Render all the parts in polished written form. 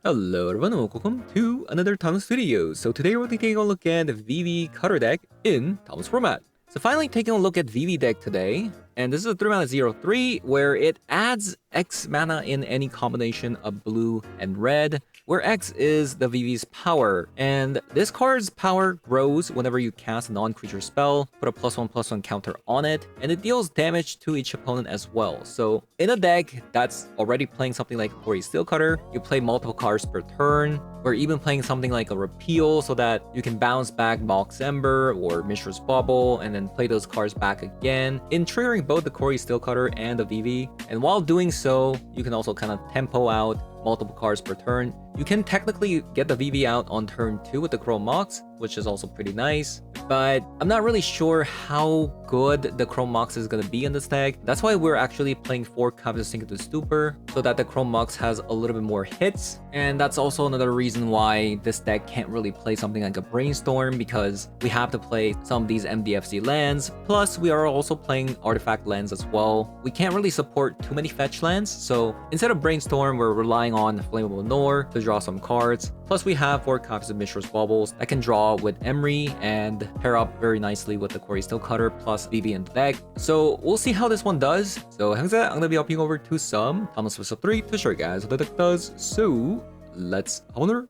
Hello everyone and welcome to another Thomas video. So today we're taking a look at the Vivi Cutter deck in Thomas format. So finally taking a look at Vivi deck today, and this is a 3 mana 0/3 where it adds X mana in any combination of blue and red, where X is the Vivi's power, and this card's power grows whenever you cast a non-creature spell, put a +1/+1 counter on it, and it deals damage to each opponent as well. So in a deck that's already playing something like Cori-Steel Cutter, you play multiple cards per turn, or even playing something like a Repeal so that you can bounce back Mox Ember or Mishra's Bubble and then play those cards back again, in triggering both the Cori-Steel Cutter and the Vivi. And while doing so, you can also kind of tempo out multiple cards per turn. You can technically get the Vivi out on turn 2 with the Chrome Mox, which is also pretty nice, but I'm not really sure how good the Chrome Mox is going to be in this deck. That's why we're actually playing 4 copies of Sink into Stupor, so that the Chrome Mox has a little bit more hits, and that's also another reason why this deck can't really play something like a Brainstorm, because we have to play some of these MDFC lands, plus we are also playing artifact lands as well. We can't really support too many fetch lands, so instead of Brainstorm, we're relying on Flammable Nor to draw some cards. Plus we have 4 copies of Mishra's Bubbles that can draw with Emery and pair up very nicely with the Cori-Steel Cutter plus Vivi in the deck. So we'll see how this one does. So hangsa, I'm gonna be hopping over to some Thomas Whistle 3 to show you guys what the deck does. So let's honor.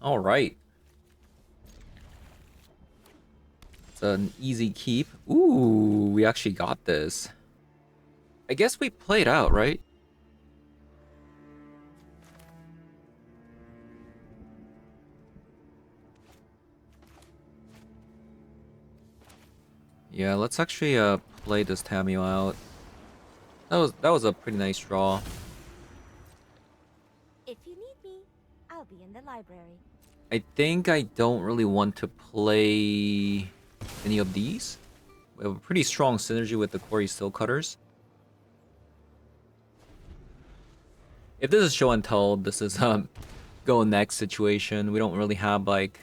Alright. It's an easy keep. Ooh, we actually got this. I guess we played out, right? Yeah, let's actually play this Tamio out. That was a pretty nice draw. If you need me, I'll be in the library. I think I don't really want to play any of these. We have a pretty strong synergy with the Cori-Steel Cutters. If this is show and tell, this is go next situation. We don't really have like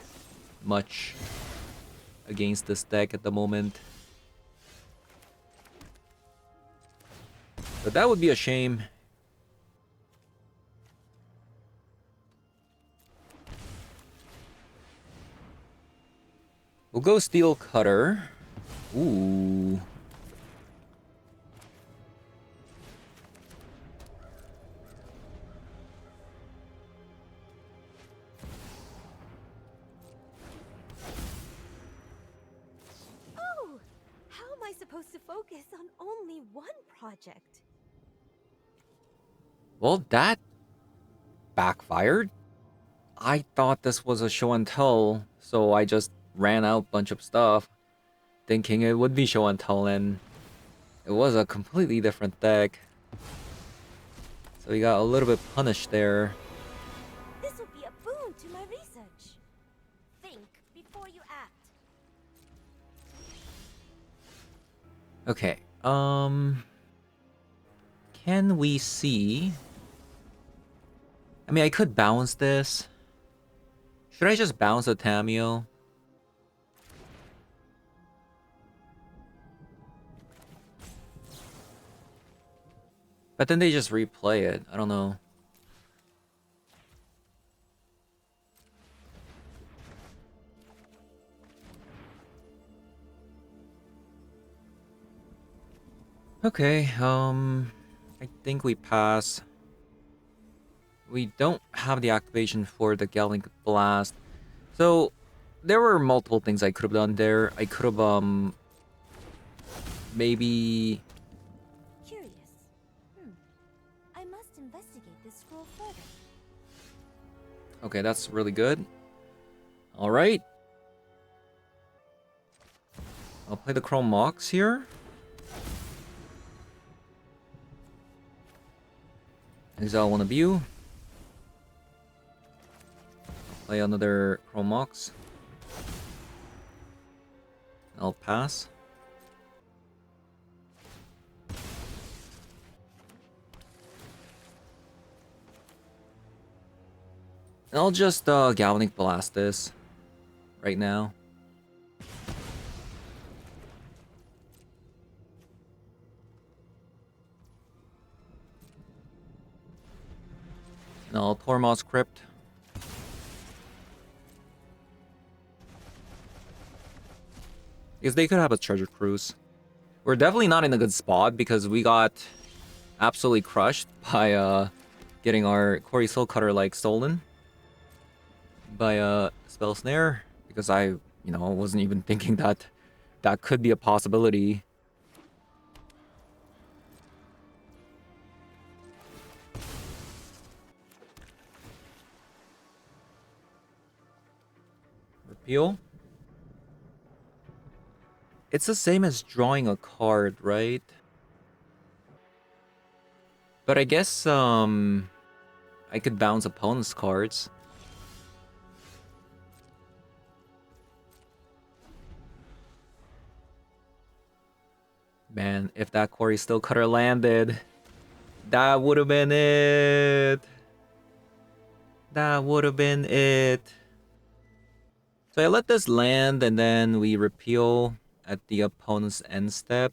much against this deck at the moment. But that would be a shame. We'll go Steel Cutter. Ooh. Oh, how am I supposed to focus on only one project? Well, that backfired. I thought this was a show and tell, so I just ran out a bunch of stuff, thinking it would be show and tell, and it was a completely different deck. So we got a little bit punished there. This would be a boon to my research. Think before you act. Okay, can we see? I mean, I could bounce this. Should I just bounce a Tamio? But then they just replay it. I don't know. Okay, I think we pass. We don't have the activation for the Galvanic Blast. So, there were multiple things I could have done there. I could have, maybe... Curious. I must investigate this scroll further. Okay, that's really good. Alright. I'll play the Chrome Mox here. Exile one of you. Play another Chrome Mox. I'll pass. And I'll just Galvanic Blast this right now. No, Tormod's Crypt. Because they could have a treasure cruise. We're definitely not in a good spot because we got absolutely crushed by getting our Cori-Steel cutter like stolen by spell snare, because I wasn't even thinking that that could be a possibility. Repeal. It's the same as drawing a card, right? But I guess I could bounce opponent's cards. Man, if that Cori-Steel cutter landed, that would have been it. That would have been it. So I let this land and then we repeal at the opponent's end step.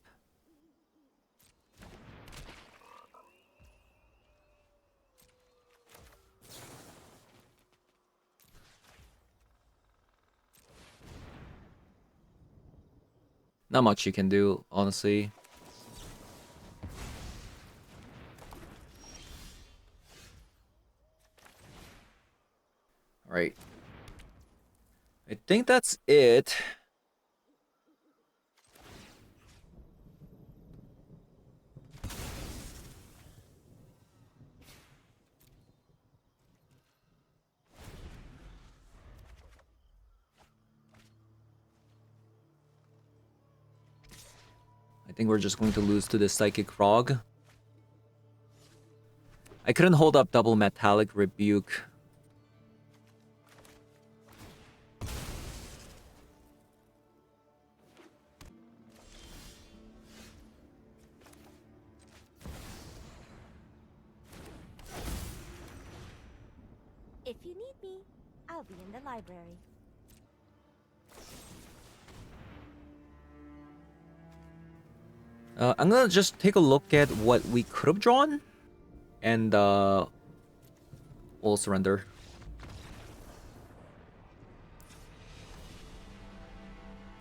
Not much you can do, honestly. Alright. I think that's it. I think we're just going to lose to this Psychic Frog. I couldn't hold up double Metallic Rebuke. If you need me, I'll be in the library. I'm gonna just take a look at what we could have drawn. And we'll surrender.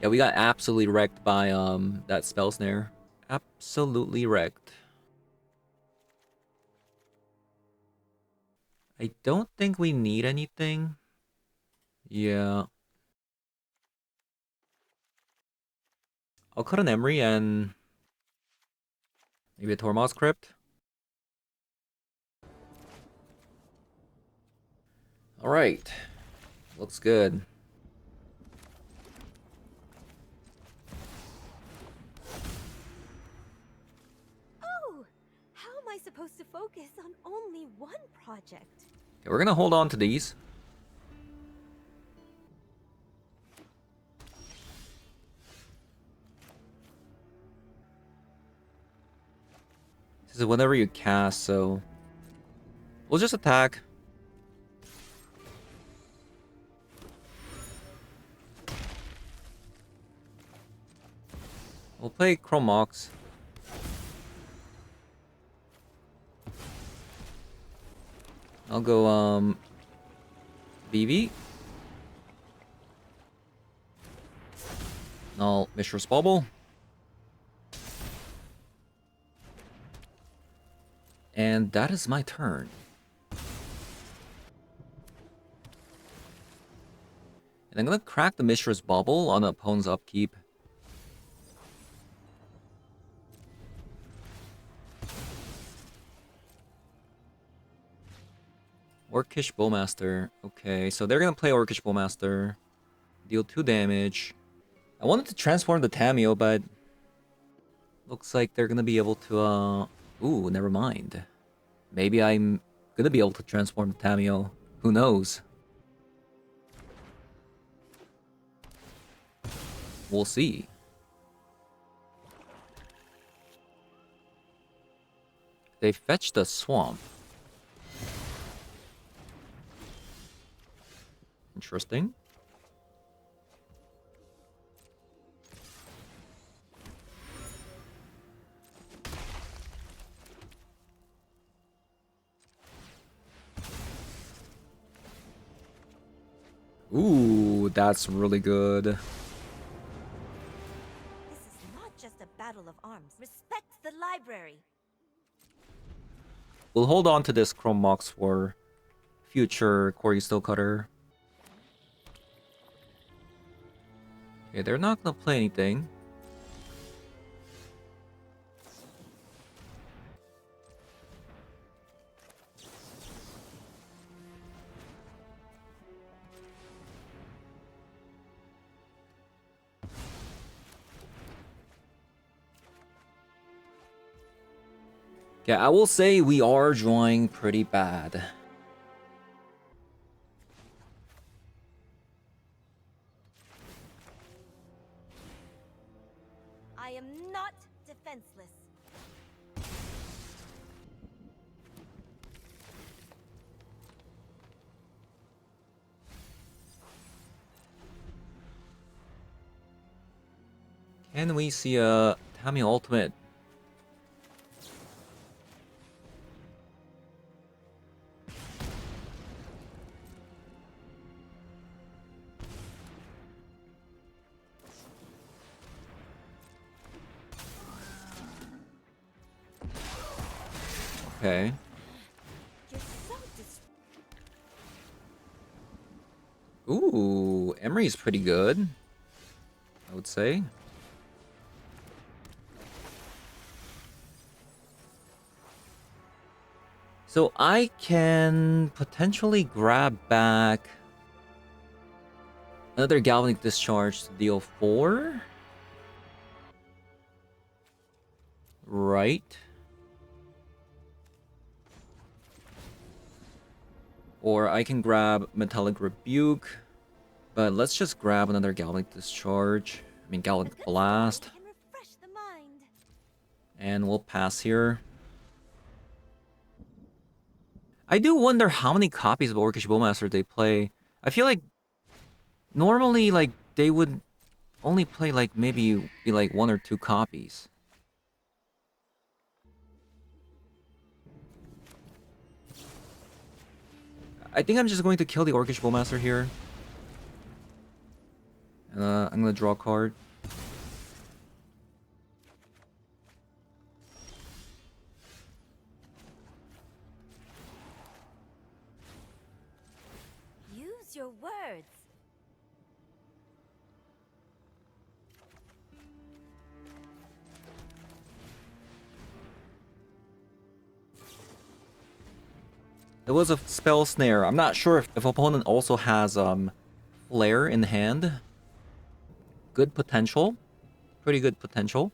Yeah, we got absolutely wrecked by that spell snare. Absolutely wrecked. I don't think we need anything. Yeah. I'll cut an Emery and maybe a Tormod's Crypt. Alright. Looks good. Oh, how am I supposed to focus on only one project? Okay, we're gonna hold on to these. This is whenever you cast, so we'll just attack. We'll play Chrome Mox. I'll go Vivi. I'll Mishra's Bubble. And that is my turn. And I'm gonna crack the Mishra's Bubble on the opponent's upkeep. Orcish Bowmaster. Okay, so they're gonna play Orcish Bowmaster. Deal 2 damage. I wanted to transform the Tameo, but looks like they're gonna be able to ooh, never mind. Maybe I'm gonna be able to transform the Tameo. Who knows? We'll see. They fetched the swamp. Interesting. Ooh, that's really good. This is not just a battle of arms. Respect the library. We'll hold on to this Chrome Mox for future Cori-Steel cutter. Okay, they're not gonna play anything. Yeah, I will say we are drawing pretty bad. I am not defenseless. Can we see a Tammy Ultimate? Okay. You're so Ooh, Emery's pretty good, I would say. So I can potentially grab back another Galvanic Discharge to deal 4. Right. Or I can grab Metallic Rebuke. But let's just grab another Galvanic Discharge. I mean, Galvanic Blast. can refresh the mind. And we'll pass here. I do wonder how many copies of Orcish Bowmaster they play. I feel like normally, like, they would only play, like, maybe be like 1 or 2 copies. I think I'm just going to kill the Orcish Bowmaster here. I'm gonna draw a card. Use your words. There was a Spell Snare. I'm not sure if opponent also has Flare in hand. Good potential. Pretty good potential.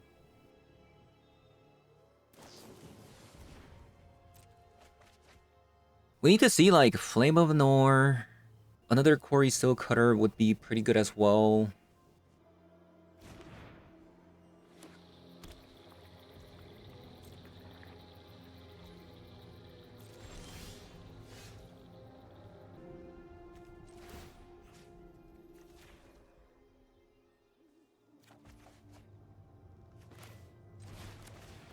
We need to see like Flame of Nor. Another Cori-Steel cutter would be pretty good as well.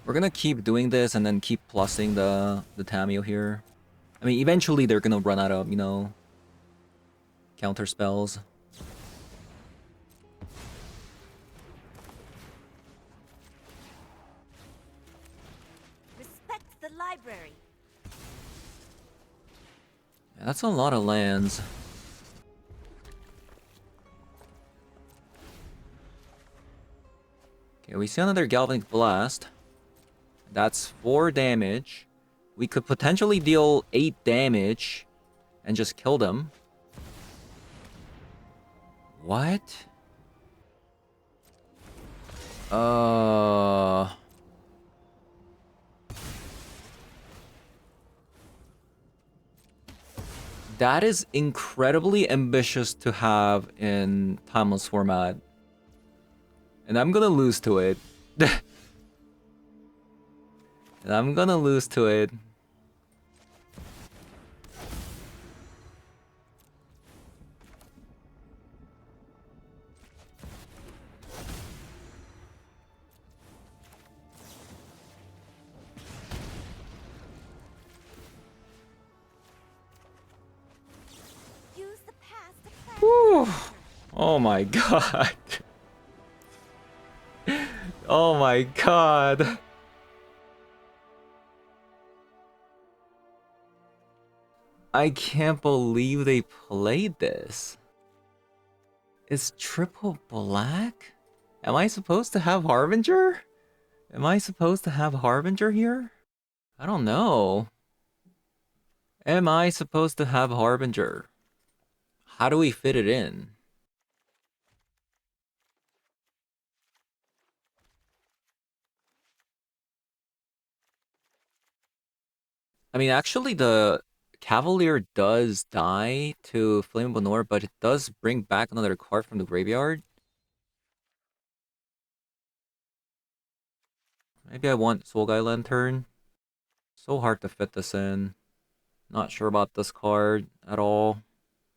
We're gonna keep doing this and then keep plussing the Tamio here. I mean, eventually they're gonna run out of, you know, counter spells. Respect the library. Yeah, that's a lot of lands. Okay, we see another Galvanic Blast. That's 4 damage. We could potentially deal 8 damage and just kill them. What? That is incredibly ambitious to have in Timeless format. And I'm gonna lose to it. And I'm gonna lose to it. Use the past to plan. Woo! Oh my god. Oh my god. I can't believe they played this. It's triple black? Am I supposed to have Harbinger? Am I supposed to have Harbinger here? I don't know. Am I supposed to have Harbinger? How do we fit it in? I mean, actually, the Cavalier does die to Flammable Noir, but it does bring back another card from the graveyard. Maybe I want Soul Guy Lantern. So hard to fit this in. Not sure about this card at all.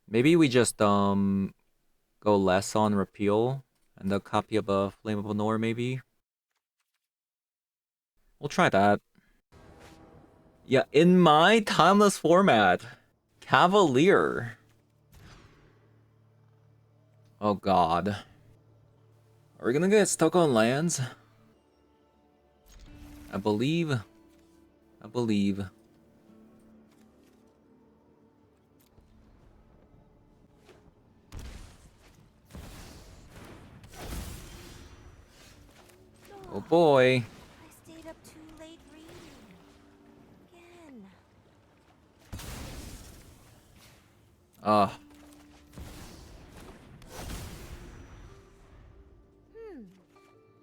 Maybe we just go less on Repeal and a copy of a Flammable Noir maybe. We'll try that. Yeah, in my timeless format, Cavalier. Oh god. Are we gonna get stuck on lands? I believe. Oh boy. I stayed up too late reading. Again.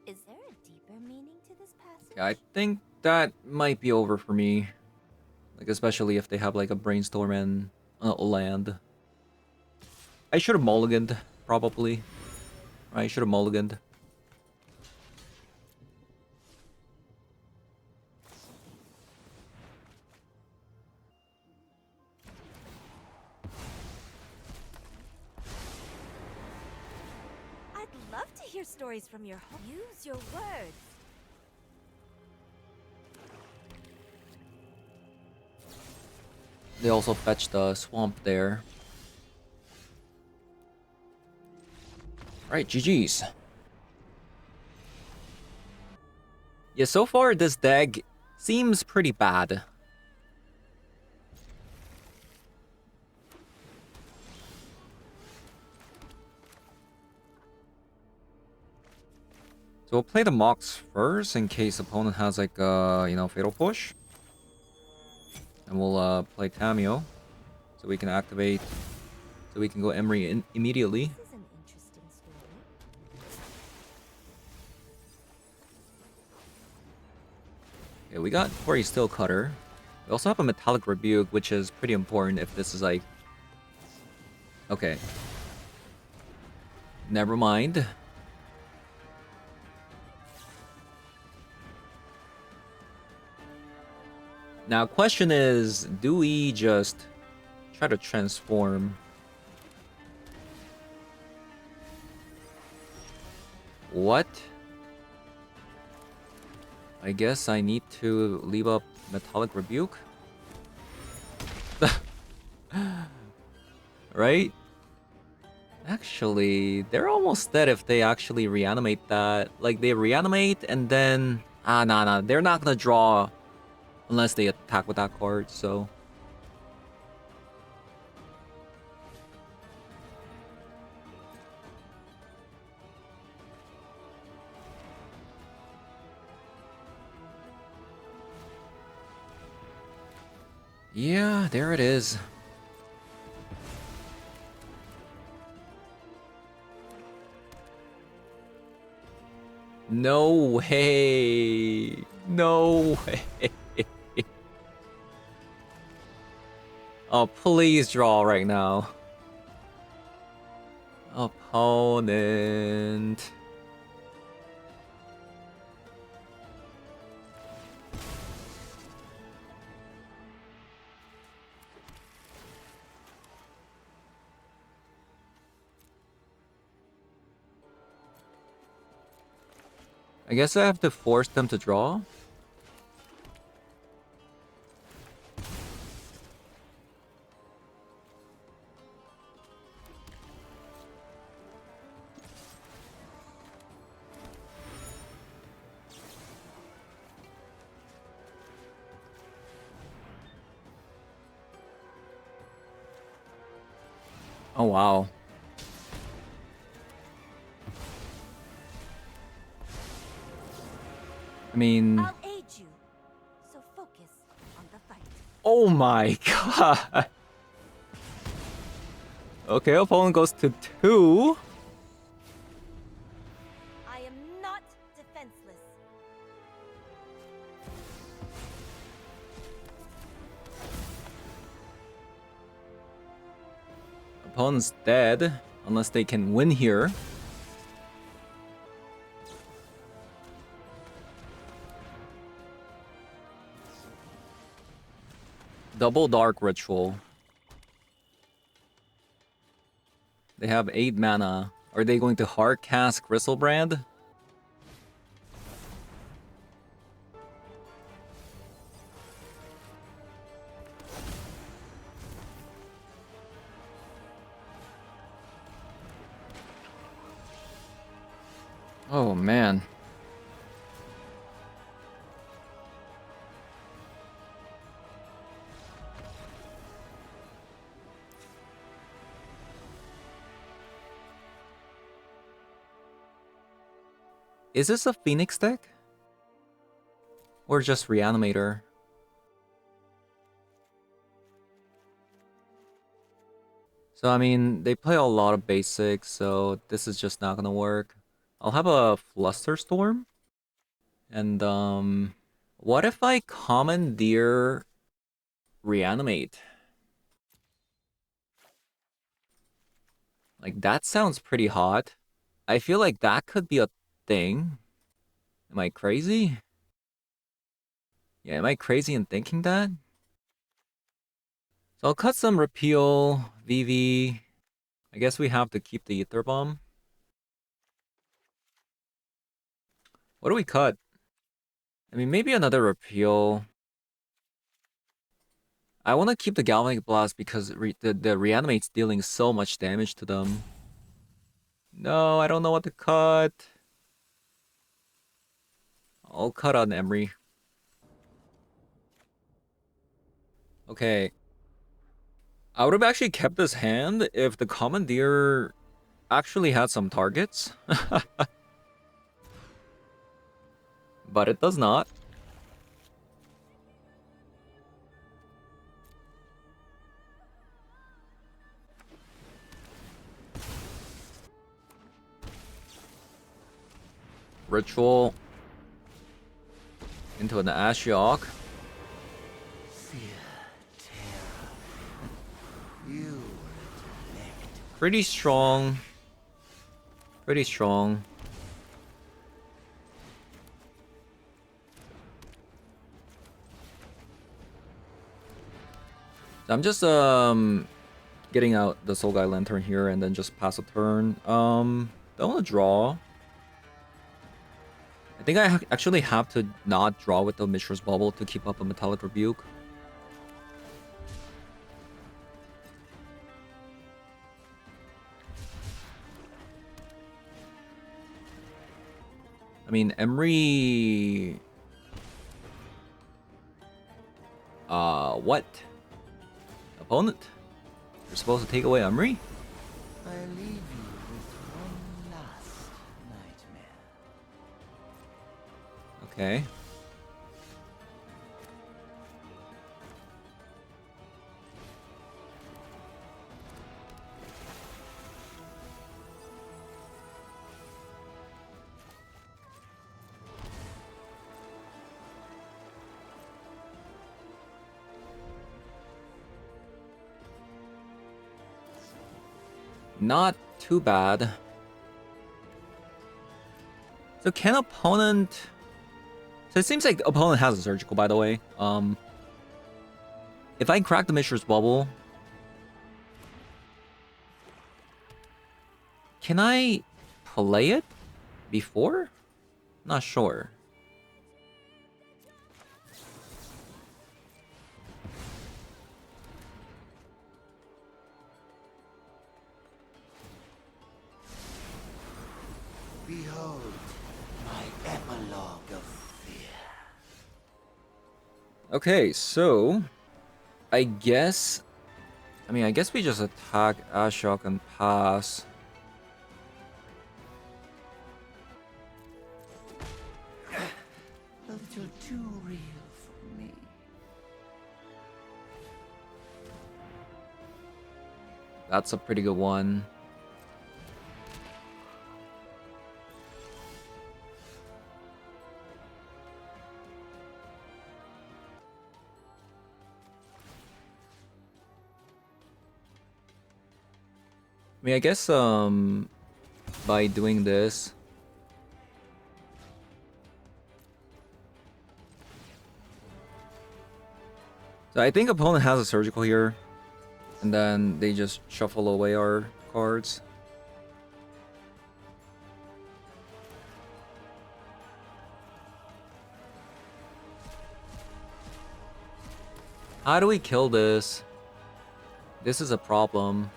Is there a deeper meaning to this passage? I think that might be over for me. Like, especially if they have like a brainstorm and land. I should have mulliganed, probably. I should have mulliganed. I'd love to hear stories from your home. Use your words. They also fetched the swamp there. Right, GG's. Yeah, so far this deck seems pretty bad. So we'll play the Mox first in case opponent has like Fatal Push. And we'll play Tamio so we can activate, so we can go Emery in immediately. This is an interesting story. Okay, we got Cori-Steel Cutter. We also have a Metallic Rebuke, which is pretty important if this is like... Okay. Never mind. Now, question is, do we just try to transform? What? I guess I need to leave up Metallic Rebuke? Right? Actually, they're almost dead if they actually reanimate that. Like, they reanimate and then... nah. They're not gonna draw unless they attack with that card, so... Yeah, there it is. No way. No way. Oh, please draw right now. Opponent. I guess I have to force them to draw. Oh, wow. I mean... I'll aid you. So focus on the fight. Oh my god. Okay, opponent goes to 2. I am not defenseless. Opponent's dead, unless they can win here. Double Dark Ritual. They have 8 mana. Are they going to hard cast Gristlebrand? Oh man. Is this a Phoenix deck? Or just Reanimator? So I mean, they play a lot of basics, so this is just not gonna work. I'll have a Flusterstorm. And what if I Commandeer Reanimate? Like that sounds pretty hot. I feel like that could be a thing. Am I crazy? Yeah, am I crazy in thinking that? So I'll cut some Repeal, Vivi. I guess we have to keep the Ether Bomb. What do we cut? I mean, maybe another Repeal. I want to keep the Galvanic Blast because the Reanimate's dealing so much damage to them. No, I don't know what to cut. I'll cut on Emery. Okay. I would have actually kept this hand if the Commandeer actually had some targets. But it does not. Ritual into an Ashiok. Pretty strong. Pretty strong. I'm just getting out the Soul Guy Lantern here and then just pass a turn. Don't want to draw. I think I actually have to not draw with the Mishra's Bubble to keep up a Metallic Rebuke. I mean, Emery... what? Opponent? You're supposed to take away Emery? I leave you with one last nightmare. Okay. Not too bad. So can opponent... So it seems like the opponent has a surgical, by the way. If I crack the Mishra's Bubble... Can I play it before? Not sure. Behold my epilogue of fear. Okay, so... I guess... I mean, I guess we just attack Ashok and pass. A little too real for me. That's a pretty good one. I mean, I guess by doing this, so I think opponent has a surgical here, and then they just shuffle away our cards. How do we kill this? This is a problem.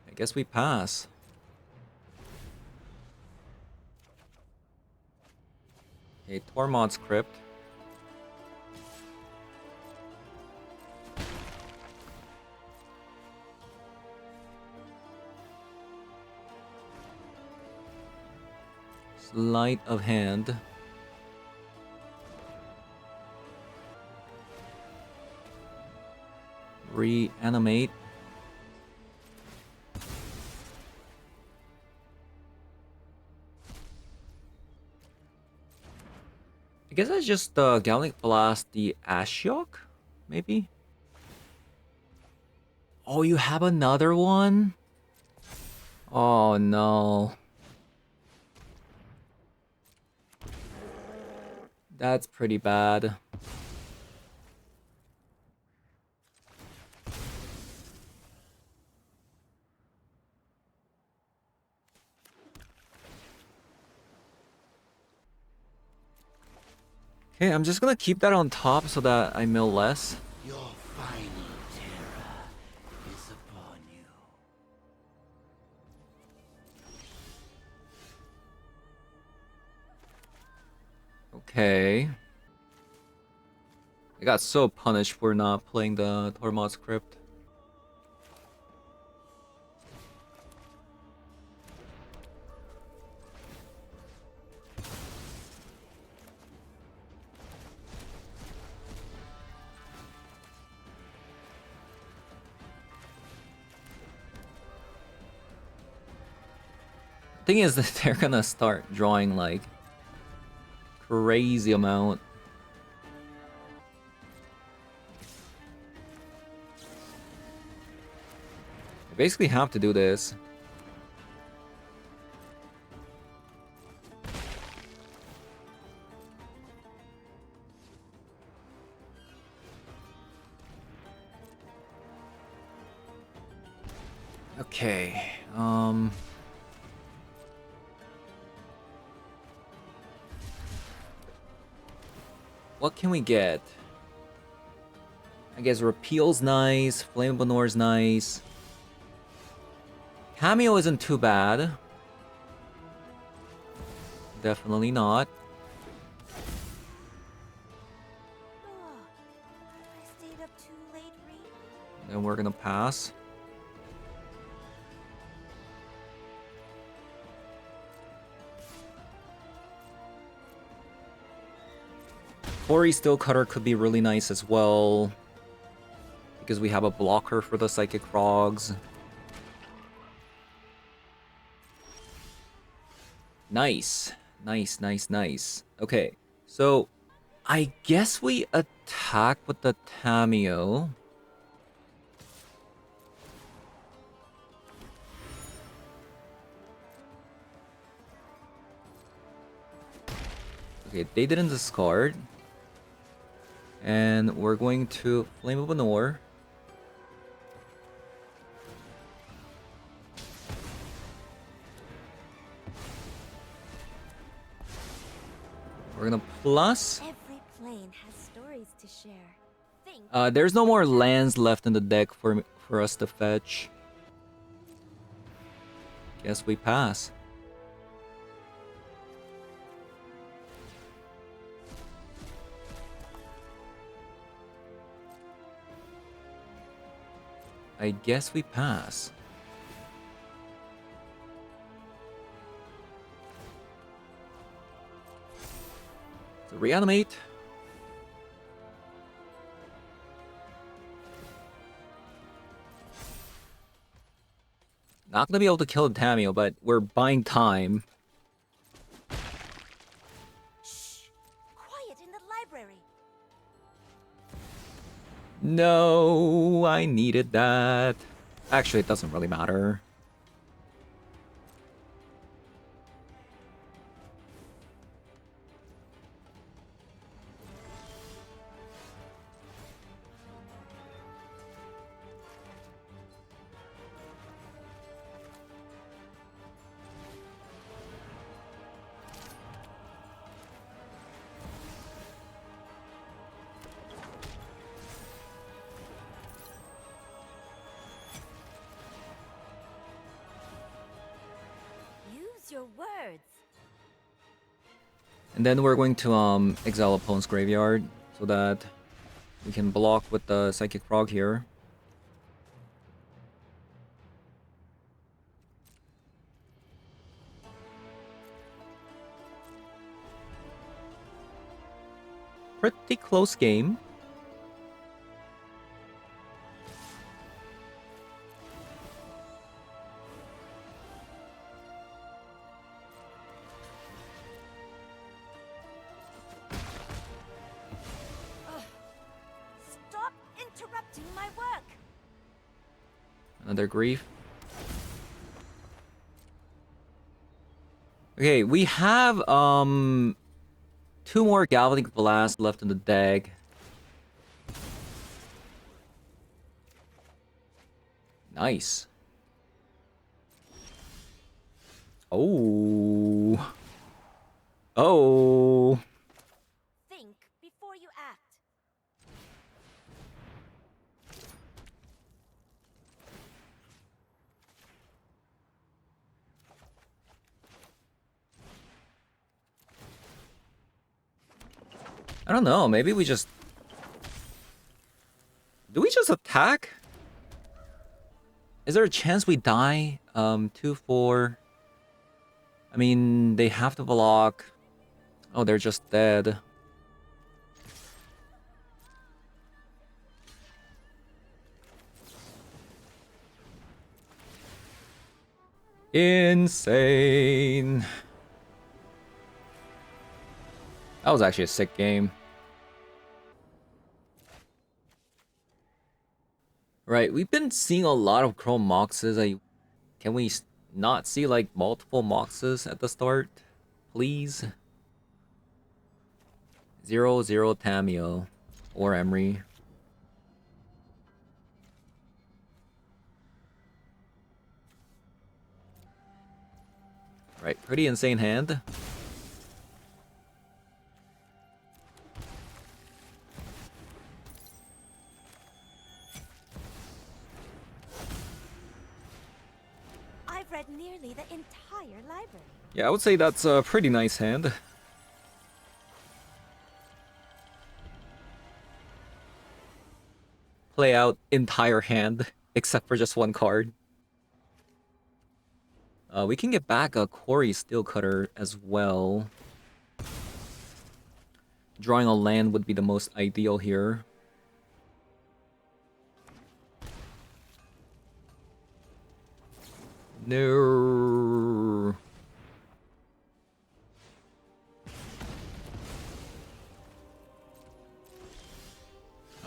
I guess we pass. Okay, Tormod's Crypt. Sleight of hand. Reanimate. I guess I just Gallic Blast the Ashiok, maybe? Oh, you have another one? Oh no. That's pretty bad. Okay, I'm just gonna keep that on top so that I mill less. Your final terror is upon you. Okay. I got so punished for not playing the Tormod's Crypt. Thing is that they're gonna start drawing like crazy amount. I basically have to do this. Okay. What can we get? I guess Repeal's nice, Flammable Noir's nice. Cameo isn't too bad. Definitely not. Oh, I stayed up too late reading. Then we're gonna pass. Cori-Steel Cutter could be really nice as well, because we have a blocker for the Psychic Frogs. Nice. Nice, nice, nice. Okay, so I guess we attack with the Tameo. Okay, they didn't discard. And we're going to Flame of Anor. We're gonna plus. Every plane has stories to share. Think. There's no more lands left in the deck for us to fetch. Guess we pass. I guess we pass. So reanimate. Not gonna be able to kill the Tamio, but we're buying time. Shh! Quiet in the library. No, I needed that. Actually, it doesn't really matter. Use your words. And then we're going to exile opponent's graveyard so that we can block with the Psychic Frog here. Pretty close game. Stop interrupting my work. Another grief. Okay, we have 2 more Galvanic Blast left in the deck. Nice. Oh. Oh. Think before you act. I don't know, maybe we just... Do we just attack? Is there a chance we die? 2-4. I mean, they have to block. Oh, they're just dead. Insane. That was actually a sick game. Right, we've been seeing a lot of Chrome Moxes. Can we not see like multiple Moxes at the start? Please? 0-0 Tamio or Emery. Right, pretty insane hand. I've read nearly the entire library. Yeah, I would say that's a pretty nice hand. Play out entire hand, except for just one card. We can get back a Cori-Steel Cutter as well. Drawing a land would be the most ideal here. No.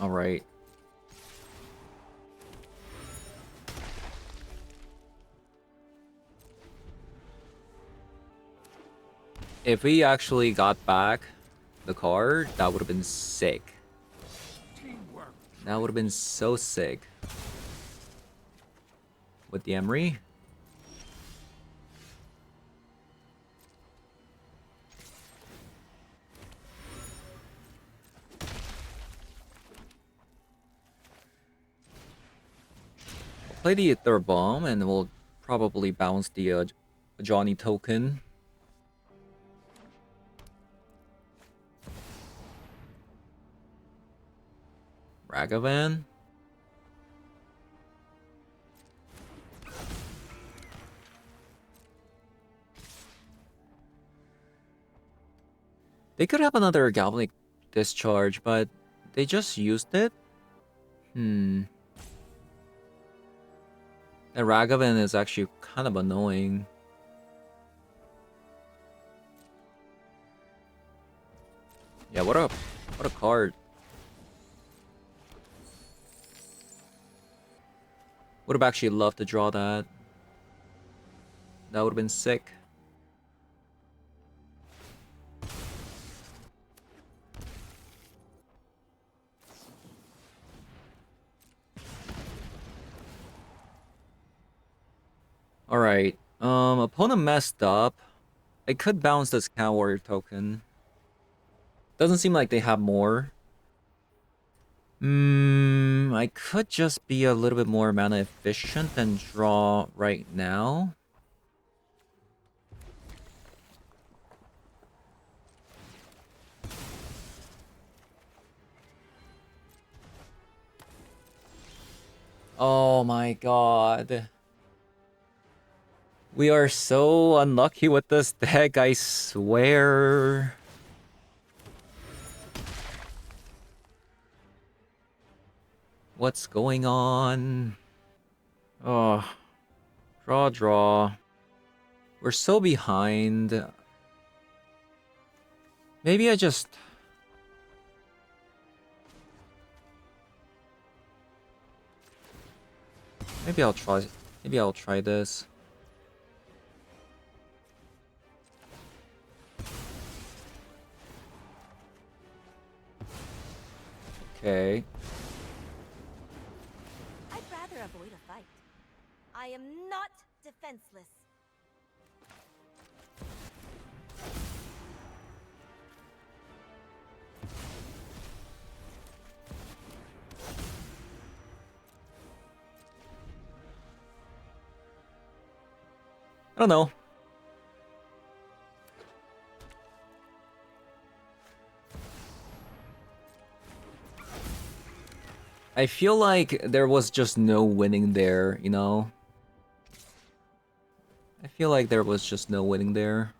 All right. If we actually got back the card, that would have been sick. That would have been so sick. With the Emery. Play the Ether Bomb and we'll probably bounce the Johnny token. Ragavan. They could have another Galvanic Discharge, but they just used it? And Ragavan is actually kind of annoying. Yeah, what a card. Would have actually loved to draw that. That would have been sick. Alright. Opponent messed up. I could bounce this Cow Warrior token. Doesn't seem like they have more. I could just be a little bit more mana efficient and draw right now. Oh my god. We are so unlucky with this deck, I swear. What's going on? Oh. Draw. We're so behind. Maybe I just... Maybe I'll try this. Okay. I'd rather avoid a fight. I am not defenseless. I don't know. I feel like there was just no winning there, you know? I feel like there was just no winning there.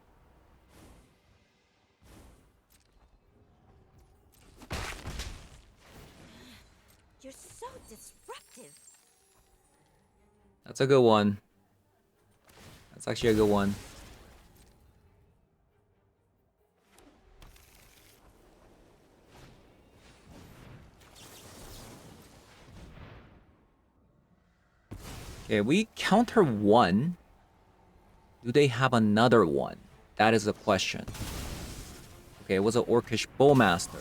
You're so disruptive. That's a good one. That's actually a good one. Okay, we counter one. Do they have another one? That is the question. Okay, it was an Orcish Bowmaster.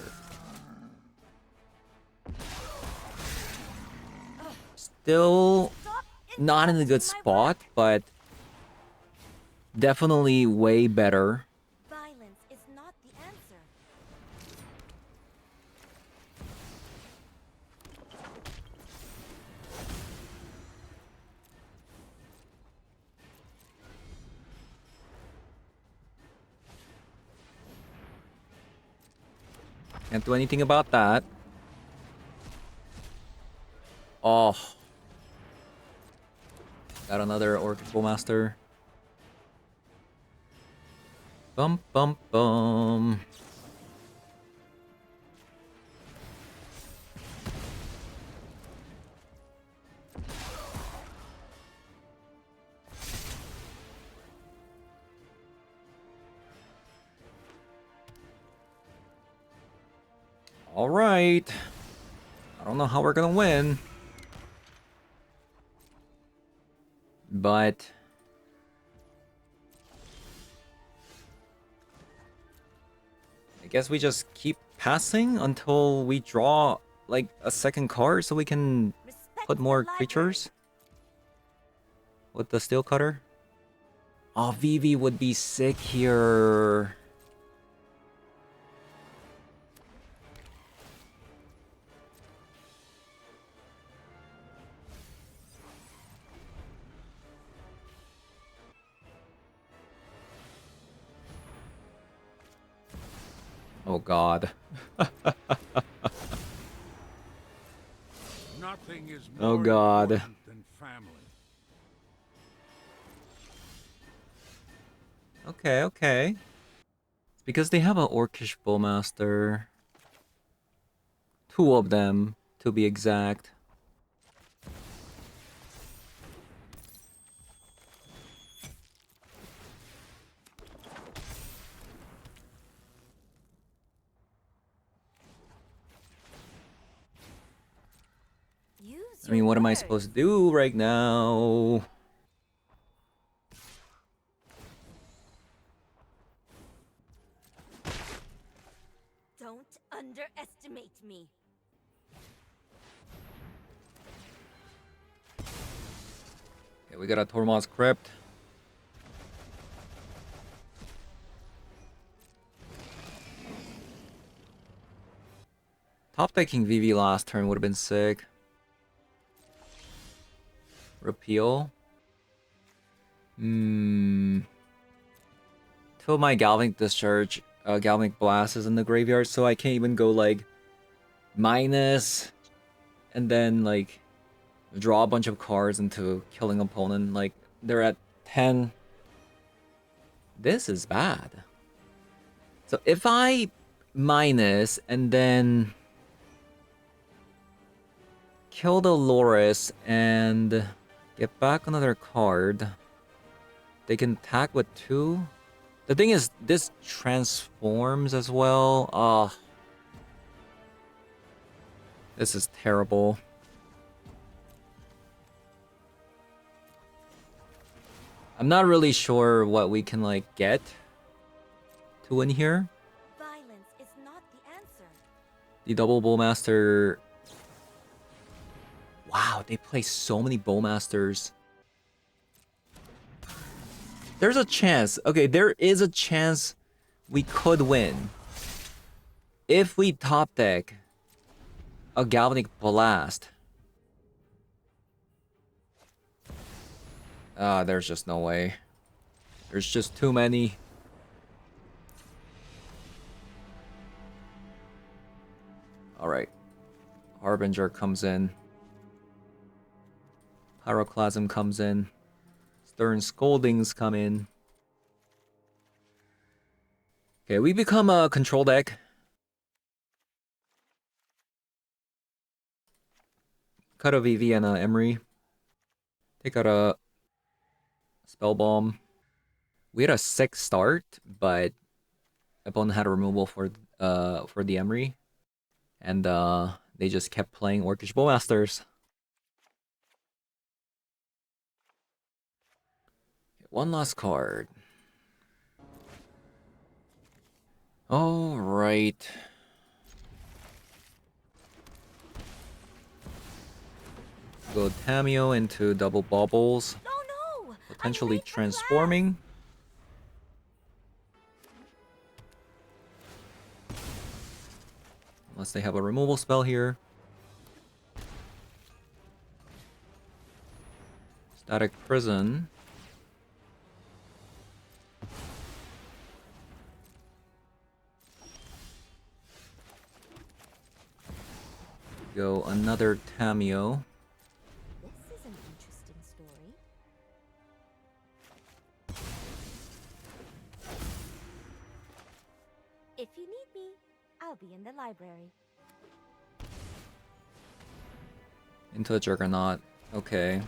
Still not in a good spot, but definitely way better. Violence is not the answer. Can't do anything about that. Oh. Got another Orcish Bowmaster. Bum bum bum. All right. I don't know how we're gonna win. But I guess we just keep passing until we draw like a second card so we can Respect put the more library. creatures with the Steel Cutter. Oh, Vivi would be sick here. Oh god. Nothing is Oh, more God. important than family. Okay. Because they have an Orcish Bowmaster. 2 of them, to be exact. I mean, what am I supposed to do right now? Don't underestimate me. Okay, we got a Tormod's Crypt. Top decking Vivi last turn would have been sick. Repeal. Till my Galvanic Discharge, Galvanic Blast is in the graveyard, so I can't even go like minus and then like draw a bunch of cards into killing opponent. Like they're at 10. This is bad. So if I minus and then kill the Loris and get back another card, they can attack with 2. The thing is, this transforms as well. This is terrible. I'm not really sure what we can like get to win here. Violence is not the answer. The double Bowmaster. Wow, they play so many Bowmasters. There's a chance. Okay, there is a chance we could win. If we top deck a Galvanic Blast. There's just no way. There's just too many. Alright. Harbinger comes in. Pyroclasm comes in. Stern Scoldings come in. Okay, we become a control deck. Cut a Vivi and a Emery. Take out a Spell Bomb. We had a 6 start, but opponent had a removal for the Emery. And they just kept playing Orcish Bowmasters. One last card. All right. Go Tameo into double baubles. Oh no! Potentially transforming. Unless they have a removal spell here. Static Prison. Go another Tameo. This is an interesting story. If you need me, I'll be in the library. Into a Juggernaut. Okay.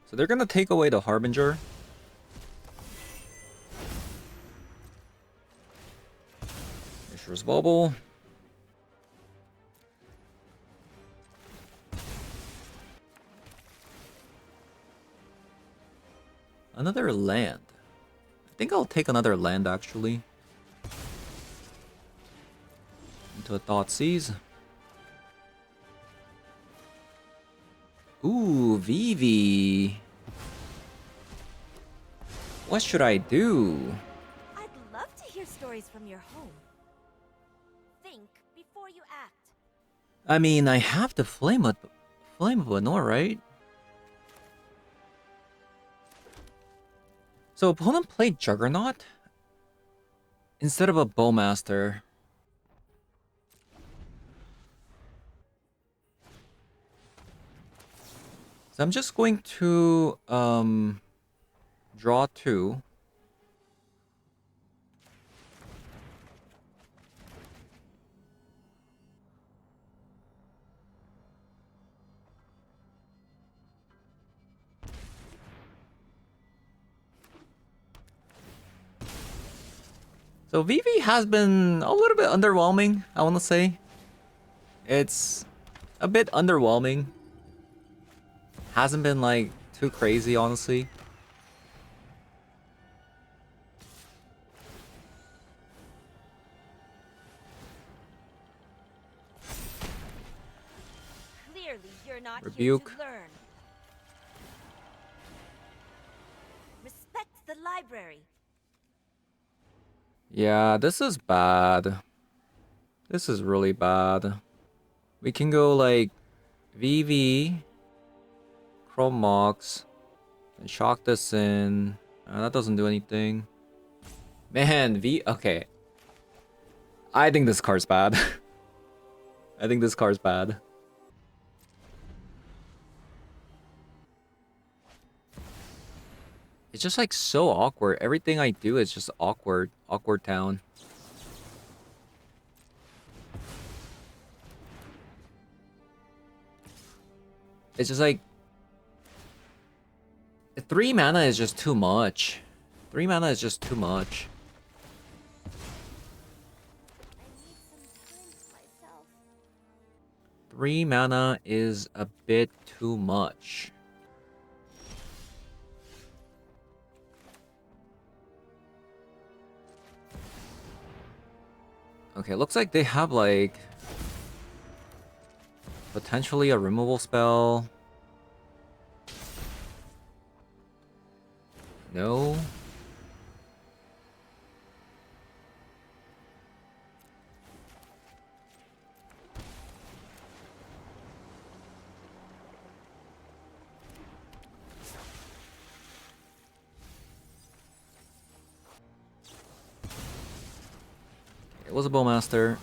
So they're gonna take away the Harbinger. Mishra's Bubble. Another land. I think I'll take another land actually. Into a Thoughtseize. Ooh, Vivi. What should I do? I'd love to hear stories from your home. Think before you act. I mean, I have to Flame of Lenore, right? So opponent played Juggernaut instead of a Bowmaster. So I'm just going to Draw 2. So Vivi has been a little bit underwhelming, I want to say. It's a bit underwhelming. Hasn't been like too crazy, honestly. Clearly, you're not Rebuke. here to learn. Respect the library. Yeah, this is bad. This is really bad. We can go like Vivi, Chrome Mox, and shock this in. That doesn't do anything. Man, okay. I think this card's bad. I think this card's bad. It's just like so awkward. Everything I do is just awkward. Awkward town. It's just like 3 mana is just too much. 3 mana is just too much. I need some time to myself. 3 mana is a bit too much. Okay, looks like they have like potentially a removal spell. No. It was a Bowmaster.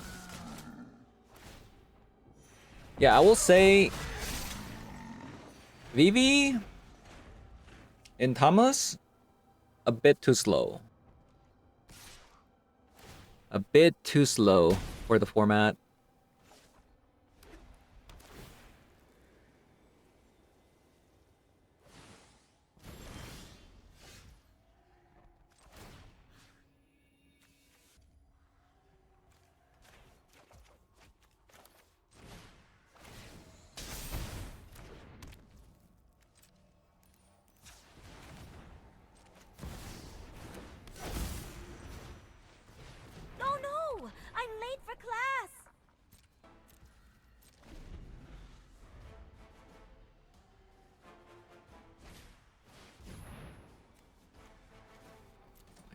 Yeah, I will say Vivi in Thomas a bit too slow. A bit too slow for the format. Oh no! I'm late for class!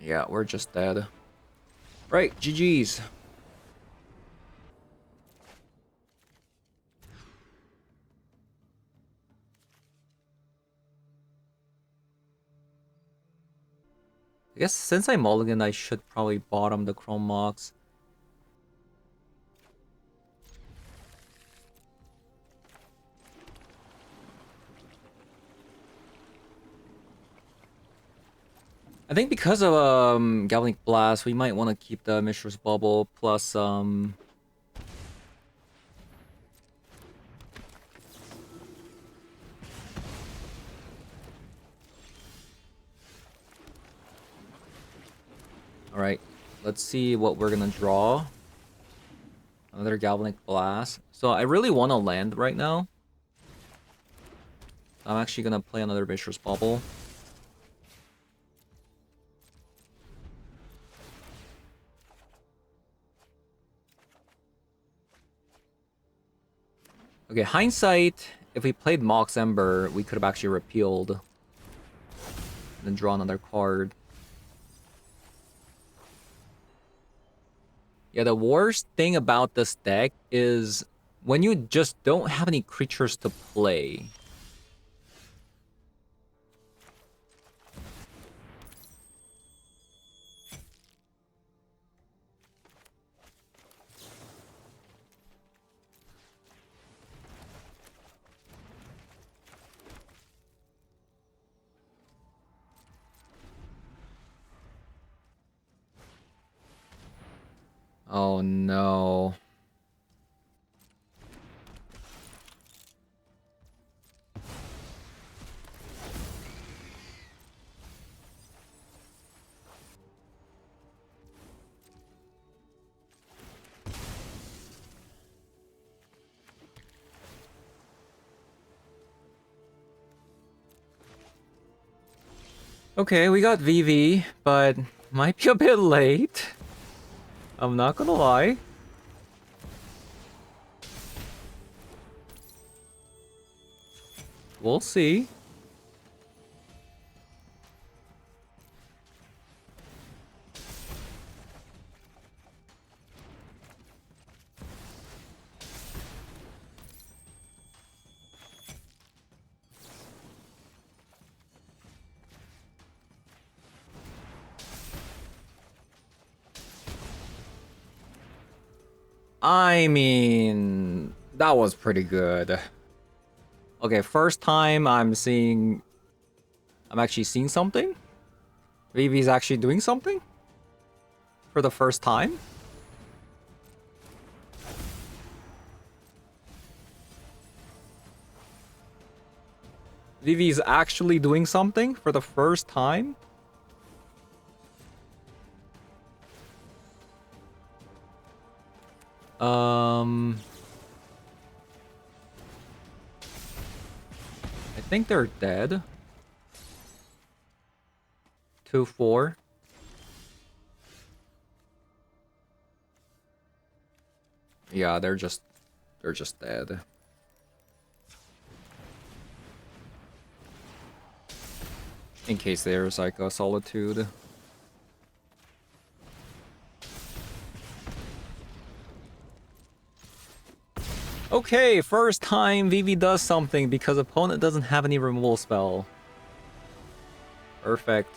Yeah, we're just dead. Right, GG's. I guess since I mulligan, I should probably bottom the Chrome Mox. I think because of Galvanic Blast, we might want to keep the Mishra's Bubble plus Alright, let's see what we're gonna draw. Another Galvanic Blast. So I really want to land right now. I'm actually gonna play another Mishra's Bubble. Okay, hindsight, if we played Mox Ember, we could have actually repealed. And then draw another card. Yeah, the worst thing about this deck is when you just don't have any creatures to play. Oh no. Okay, we got Vivi, but might be a bit late. I'm not gonna lie. We'll see. I mean, that was pretty good. Okay, first time I'm actually seeing something? Vivi's actually doing something? For the first time? Vivi's actually doing something for the first time? I think they're dead. 2-4. Yeah, they're just dead. In case there's like a solitude. Okay, first time Vivi does something because opponent doesn't have any removal spell. Perfect.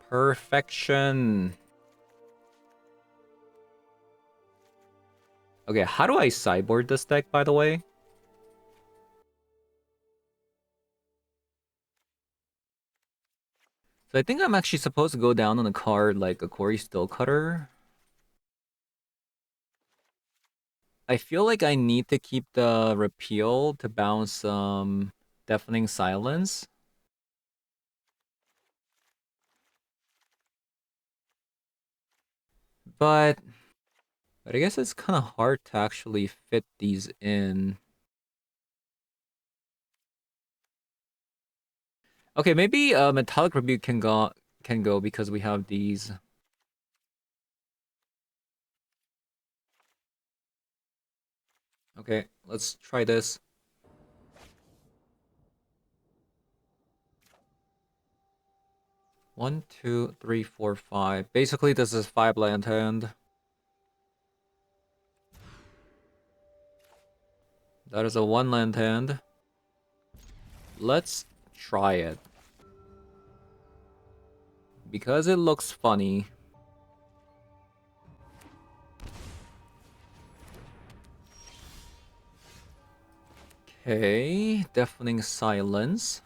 Perfection. Okay, how do I sideboard this deck, by the way? So I think I'm actually supposed to go down on a card like a Cori-Steel Cutter. I feel like I need to keep the repeal to bounce Deafening Silence. But I guess it's kind of hard to actually fit these in. Okay, maybe Metallic Rebuke can go because we have these. Okay, let's try this. One, two, three, four, five. Basically, this is 5 land hand. That is a 1 land hand. Let's try it. Because it looks funny. Okay, Deafening Silence.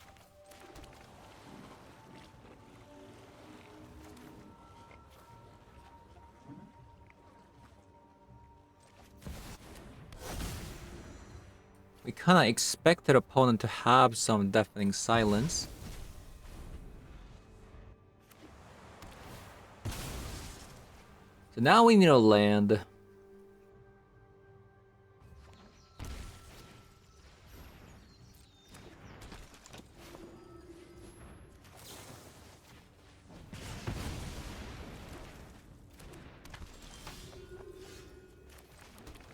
We kind of expected opponent to have some Deafening Silence. So now we need a land.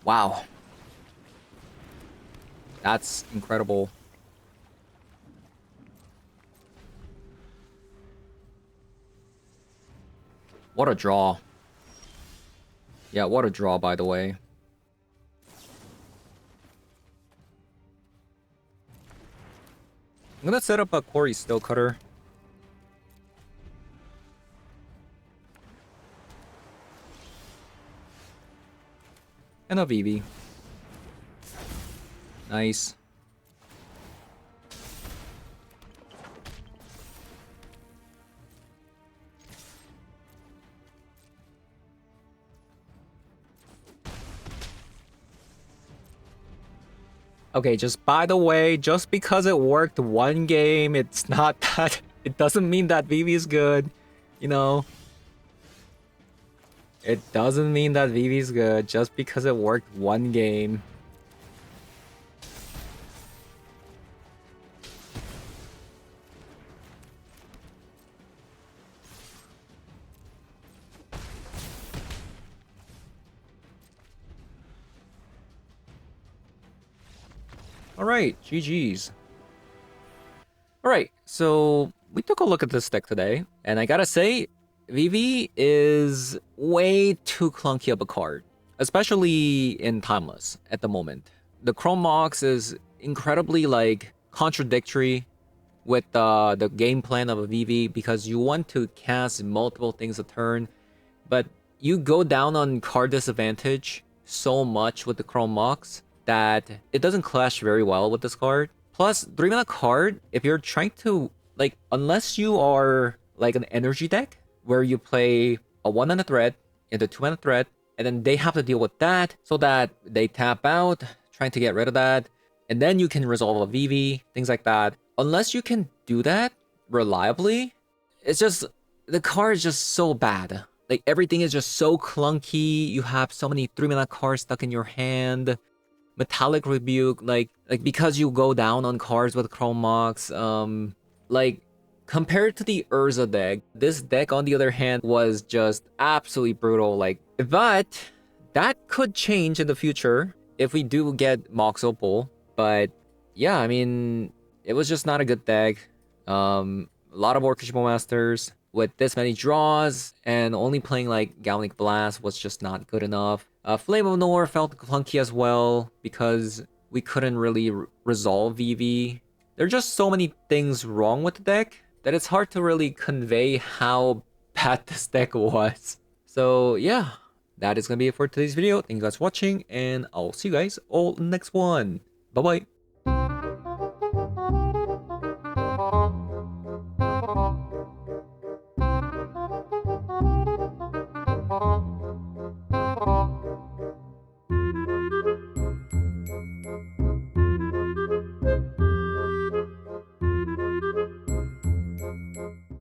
Wow. That's incredible. What a draw. Yeah, what a draw, by the way. I'm gonna set up a Cori-Steel Cutter. And a Vivi. Nice. Okay, just by the way, just because it worked one game, it's not that... It doesn't mean that Vivi is good, you know? It doesn't mean that Vivi is good just because it worked one game. Alright, GG's. Alright, so we took a look at this deck today, and I gotta say, Vivi is way too clunky of a card, especially in Timeless at the moment. The Chrome Mox is incredibly like contradictory with the game plan of a Vivi because you want to cast multiple things a turn, but you go down on card disadvantage so much with the Chrome Mox that it doesn't clash very well with this card. Plus, 3-mana card, if you're trying to, like, unless you are like an energy deck where you play a 1-mana threat into 2-mana threat, and then they have to deal with that so that they tap out, trying to get rid of that, and then you can resolve a Vivi, things like that. Unless you can do that reliably, it's just, the card is just so bad. Like, everything is just so clunky. You have so many 3-mana cards stuck in your hand. Metallic Rebuke, like because you go down on cards with Chrome Mox, like, compared to the Urza deck, this deck, on the other hand, was just absolutely brutal. Like, but that could change in the future if we do get Mox Opal. But yeah, I mean, it was just not a good deck. A lot of Orchestral Masters with this many draws, and only playing like Galvanic Blast was just not good enough. Flame of Noor felt clunky as well because we couldn't really resolve Vivi. There are just so many things wrong with the deck that it's hard to really convey how bad this deck was. So yeah, that is gonna be it for today's video. Thank you guys for watching, and I'll see you guys all in the next one. Bye bye.